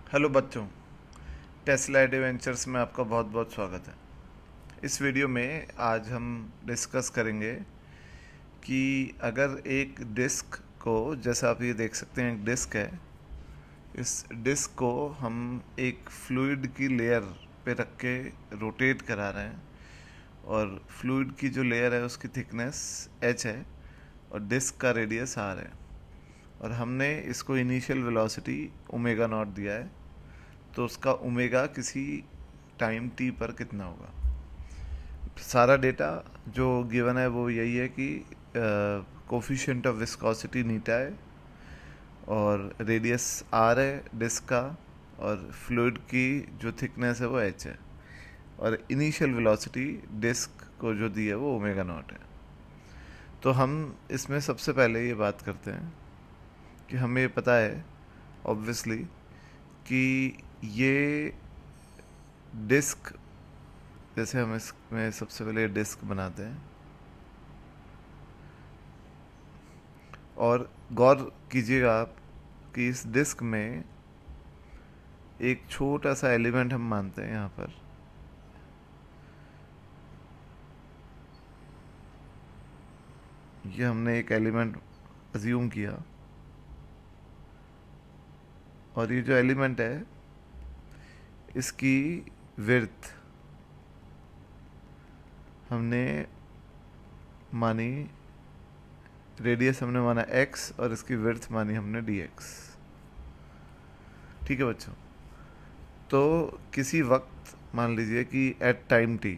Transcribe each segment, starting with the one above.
Hello बच्चों, Tesla adventures में आपका बहुत बहुत स्वागत है। इस वीडियो में आज हम डिस्कस करेंगे कि अगर एक डिस्क को, जैसा आप ये देख सकते हैं एक डिस्क है, इस डिस्क को हम एक फ्लूइड की लेयर पे रख के रोटेट करा रहे हैं और फ्लूइड की जो लेयर है उसकी थिकनेस h है और डिस्क का रेडियस r है और हमने इसको इनिशियल वेलोसिटी ओमेगा नॉट दिया है, तो उसका ओमेगा किसी टाइम टी पर कितना होगा। सारा डेटा जो गिवन है वो यही है कि कोफिशिएंट ऑफ विस्कोसिटी नीटा है और रेडियस आर है डिस्क का और फ्लूइड की जो थिकनेस है वो एच है और इनिशियल वेलोसिटी डिस्क को जो दी है वो ओमेगा नॉट है। तो हम इसमें सबसे पहले ये बात करते हैं कि हमें ये पता है ऑब्वियसली कि ये डिस्क, जैसे हम इसमें सबसे पहले डिस्क बनाते हैं और गौर कीजिएगा आप कि इस डिस्क में एक छोटा सा एलिमेंट हम मानते हैं यहाँ पर, ये हमने एक एलिमेंट अज्यूम किया और ये जो एलिमेंट है इसकी विड्थ हमने मानी, रेडियस हमने माना x और इसकी विड्थ मानी हमने dx। ठीक है बच्चों, तो किसी वक्त मान लीजिए कि एट टाइम t,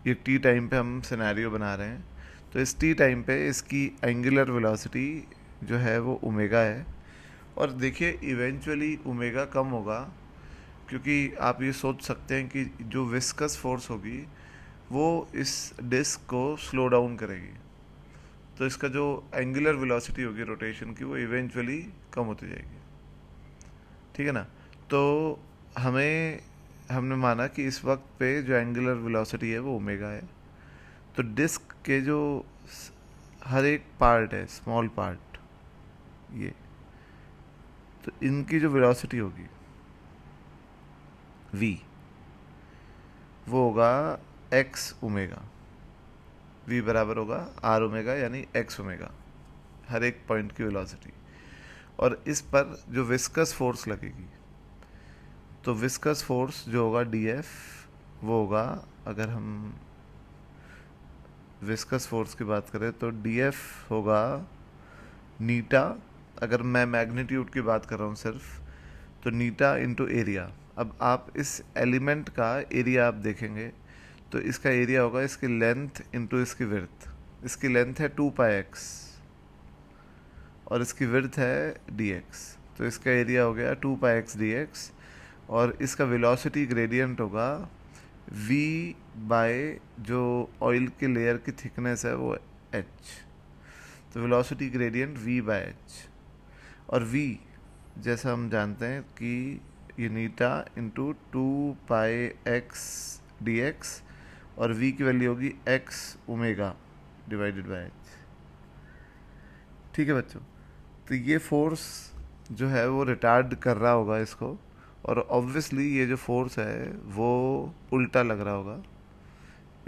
ये t टाइम पे हम सिनेरियो बना रहे हैं, तो इस t टाइम पे इसकी एंगुलर वेलोसिटी जो है वो ओमेगा है और देखिए इवेंचुअली ओमेगा कम होगा क्योंकि आप ये सोच सकते हैं कि जो विस्कस फोर्स होगी वो इस डिस्क को स्लो डाउन करेगी, तो इसका जो एंगुलर वेलोसिटी होगी रोटेशन की वो इवेंचुअली कम होती जाएगी। ठीक है ना। तो हमने माना कि इस वक्त पे जो एंगुलर वेलोसिटी है वो ओमेगा है, तो डिस्क के जो हर एक पार्ट है, स्मॉल पार्ट ये, तो इनकी जो वेलोसिटी होगी v, वो होगा x ओमेगा। v बराबर होगा r ओमेगा यानी x ओमेगा, हर एक पॉइंट की वेलोसिटी। और इस पर जो विस्कस फोर्स लगेगी, तो विस्कस फोर्स जो होगा df, वो होगा, अगर हम विस्कस फोर्स की बात करें तो df होगा नीटा, अगर मैं मैग्नीट्यूड की बात कर रहा हूँ सिर्फ, तो नीटा इंटू एरिया। अब आप इस एलिमेंट का एरिया आप देखेंगे तो इसका एरिया होगा इसकी लेंथ इंटू इसकी विड्थ। इसकी लेंथ है 2πx और इसकी विड्थ है dx, तो इसका एरिया हो गया 2πx dx और इसका वेलोसिटी ग्रेडियंट होगा v बाय जो ऑयल के लेयर की थिकनेस है वो h, तो velocity gradient v by h। और v जैसा हम जानते हैं कि ये नीटा इंटू 2πx dx और v की वैल्यू होगी x omega divided by h। ठीक है बच्चों, तो ये फोर्स जो है वो रिटार्ड कर रहा होगा इसको और ऑब्वियसली ये जो फोर्स है वो उल्टा लग रहा होगा,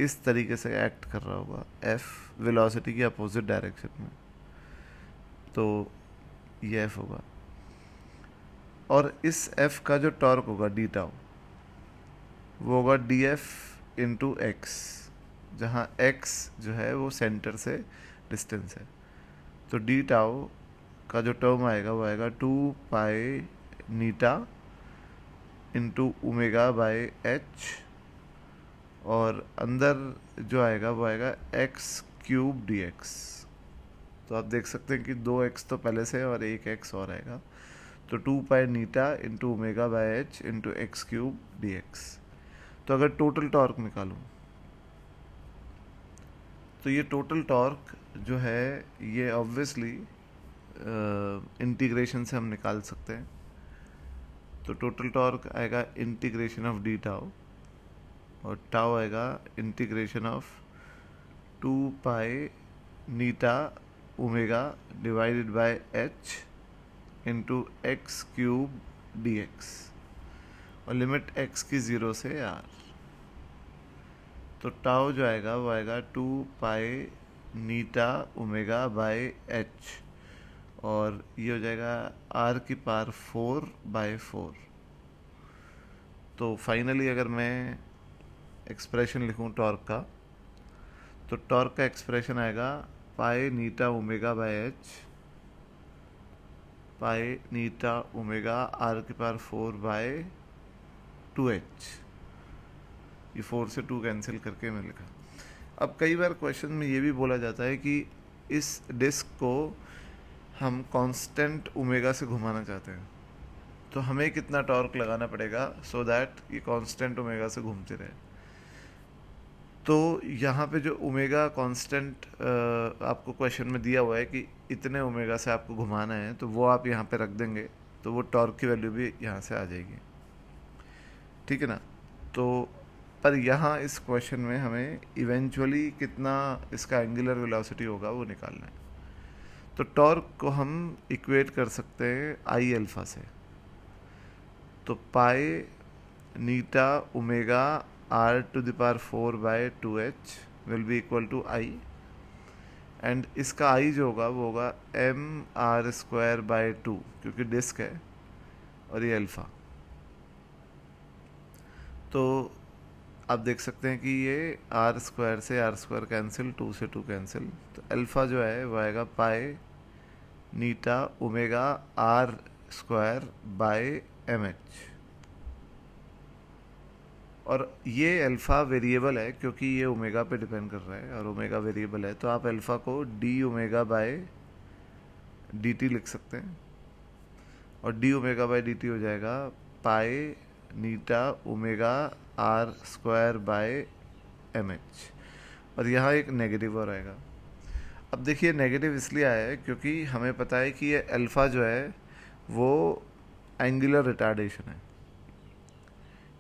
इस तरीके से एक्ट कर रहा होगा f वेलोसिटी की अपोजिट डायरेक्शन में, तो ये f होगा। और इस f का जो टॉर्क होगा डी टाउ, वो होगा डी एफ इंटू एक्स, जहाँ x जो है वो सेंटर से डिस्टेंस है, तो डी टाउ का जो टर्म आएगा वो आएगा 2π eta into omega by h और अंदर जो आएगा वो आएगा x क्यूब dx। तो आप देख सकते हैं कि 2x तो पहले से और एक x और आएगा, तो 2π eta into omega by h into x cube dx। तो अगर टोटल टॉर्क निकालूं तो ये टोटल टॉर्क जो है ये ऑब्वियसली इंटीग्रेशन से हम निकाल सकते हैं। तो टोटल टॉर्क आएगा इंटीग्रेशन ऑफ डी टाउ और टाउ आएगा integration of 2π eta omega divided by h into x cube d x, और लिमिट एक्स की 0 से आर। तो टाउ जो आएगा वो आएगा 2 पाई नीटा ओमेगा बाय एच, और ये हो जाएगा आर की पावर 4/4। तो फाइनली अगर मैं एक्सप्रेशन लिखूं टॉर्क का, तो टॉर्क का एक्सप्रेशन आएगा pi eta omega by h, pi eta omega r की पावर 4/2h। ये 4 से 2 कैंसिल करके मैं लिखा। अब कई बार क्वेश्चन में ये भी बोला जाता है कि इस डिस्क को हम कांस्टेंट ओमेगा से घुमाना चाहते हैं, तो हमें कितना टॉर्क लगाना पड़ेगा सो दैट ये कांस्टेंट ओमेगा से घूमते रहे। तो यहाँ पे जो ओमेगा कांस्टेंट आपको क्वेश्चन में दिया हुआ है कि इतने ओमेगा से आपको घुमाना है, तो वो आप यहाँ पे रख देंगे, तो वो टॉर्क की वैल्यू भी यहाँ से आ जाएगी, ठीक है ना। तो पर यहाँ इस क्वेश्चन में हमें इवेंचुअली कितना इसका एंगुलर वेलोसिटी होगा वो निकालना है। तो टॉर्क को हम इक्वेट कर सकते हैं आई अल्फा से। तो pi eta omega r to the power 4/2h will be equal to I, and इसका आई जो होगा वो होगा mr²/2, क्योंकि डिस्क है और ये अल्फा। तो आप देख सकते हैं कि ये r² से r² कैंसिल, 2 से 2 कैंसिल, तो अल्फा जो है वो आएगा पाई नीटा ओमेगा r²/mh। और ये अल्फ़ा वेरिएबल है क्योंकि ये ओमेगा पे डिपेंड कर रहा है, और ओमेगा वेरिएबल है, तो आप अल्फ़ा को D omega by D T लिख सकते हैं, और D omega by D T हो जाएगा पाई नीटा ओमेगा r²/mh, और यहाँ एक नेगेटिव और आएगा। अब देखिए नेगेटिव इसलिए आया है क्योंकि हमें पता है कि ये अल्फ़ा जो है वो एंगुलर रिटार्डेशन है,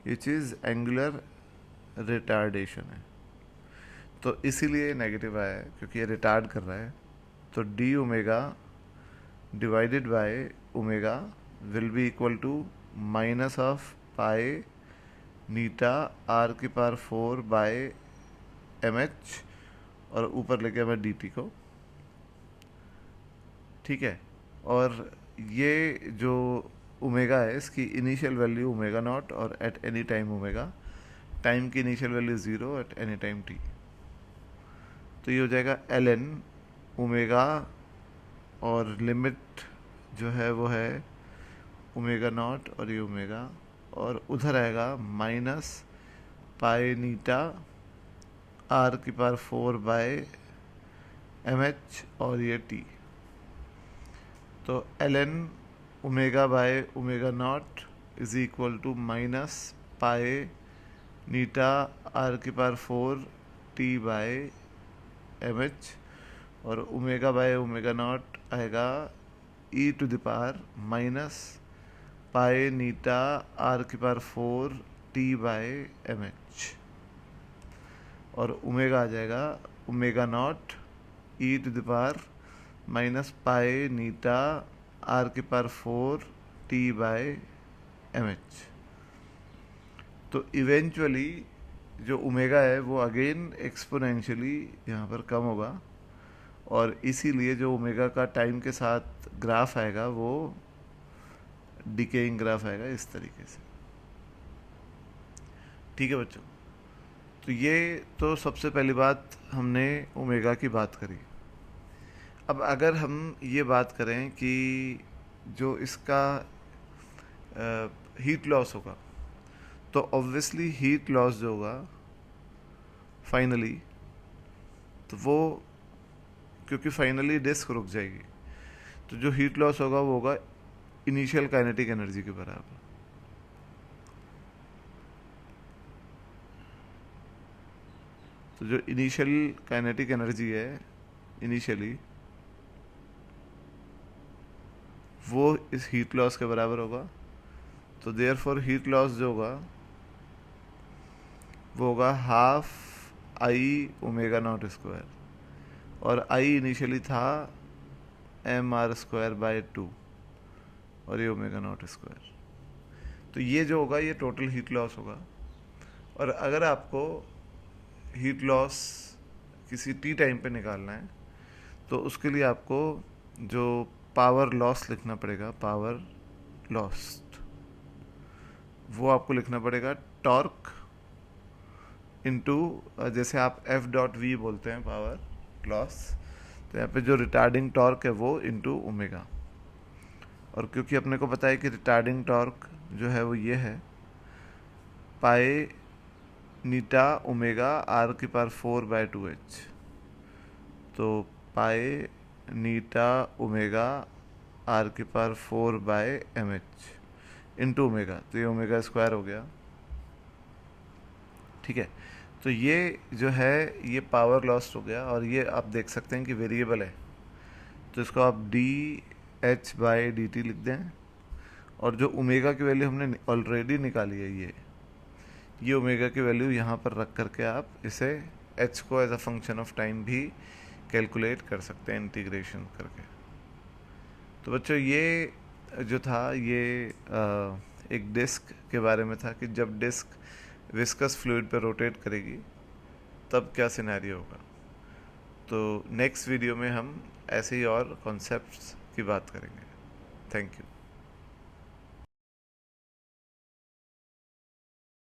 ये चीज़ एंगुलर रिटार्डेशन है, तो इसीलिए नेगेटिव आया है क्योंकि ये रिटार्ड कर रहा है। तो D omega divided by omega will be equal to minus of pi नीटा आर की पावर 4/mh, और ऊपर लेके मैं डी टी को, ठीक है। और ये जो ओमेगा है इसकी इनिशियल वैल्यू ओमेगा नॉट, और at any time omega, time की initial value 0 at any time t. तो ये हो जाएगा ln ओमेगा, और लिमिट जो है वो है ओमेगा नॉट और ये ओमेगा, और उधर आएगा माइनस पाई नीटा आर की पावर 4/mh और ये टी। तो ln omega by omega naught is equal to minus pi नीटा आर की पावर 4t/mh, और ओमेगा बाय ओमेगा नॉट आएगा e to the power minus pi नीटा आर की पावर 4t/mh, और ओमेगा आ जाएगा omega naught e to the power minus pi नीटा आर की पावर 4t/mh। तो इवेंचुअली जो ओमेगा है वो अगेन एक्सपोनेंशियली यहाँ पर कम होगा, और इसीलिए जो ओमेगा का टाइम के साथ ग्राफ आएगा वो डिकेइंग ग्राफ आएगा इस तरीके से, ठीक है बच्चों। तो ये तो सबसे पहली बात हमने ओमेगा की बात करी। अब अगर हम ये बात करें कि जो इसका हीट लॉस होगा, तो ऑब्वियसली हीट लॉस जो होगा फाइनली, तो वो क्योंकि फाइनली डिस्क रुक जाएगी, तो जो हीट लॉस होगा वो होगा इनिशियल काइनेटिक एनर्जी के बराबर। तो जो इनिशियल काइनेटिक एनर्जी है इनिशियली, वो इस हीट लॉस के बराबर होगा। तो देयरफॉर हीट लॉस जो होगा वो होगा half I omega naught square, और आई इनिशियली था mr²/2, और ये ओमेगा नॉट स्क्वायर। तो ये जो होगा ये टोटल हीट लॉस होगा। और अगर आपको हीट लॉस किसी टी टाइम पे निकालना है तो उसके लिए आपको जो पावर लॉस लिखना पड़ेगा, पावर लॉस, वो आपको लिखना पड़ेगा टॉर्क इनटू, जैसे आप एफ डॉट वी बोलते हैं पावर लॉस, तो यहाँ पे जो रिटार्डिंग टॉर्क है वो इनटू ओमेगा। और क्योंकि अपने को पता है कि रिटार्डिंग टॉर्क जो है वो ये है पाई नीटा ओमेगा आर की पावर 4/2h, तो पाई नीटा ओमेगा आर की पावर 4/mh इंटू ओमेगा, तो ये ओमेगा स्क्वायर हो गया। ठीक है, तो ये जो है ये पावर लॉस्ट हो गया। और ये आप देख सकते हैं कि वेरिएबल है, तो इसको आप dH/dt लिख दें। और जो ओमेगा की वैल्यू हमने ऑलरेडी निकाली है, ये ओमेगा की वैल्यू यहाँ पर रख करके आप इसे h को as a function of time भी कैलकुलेट कर सकते हैं इंटीग्रेशन करके। तो बच्चों ये जो था ये एक डिस्क के बारे में था कि जब डिस्क विस्कस फ्लूइड पर रोटेट करेगी तब क्या सिनेरियो होगा। तो नेक्स्ट वीडियो में हम ऐसे ही और कॉन्सेप्ट्स की बात करेंगे। Thank you.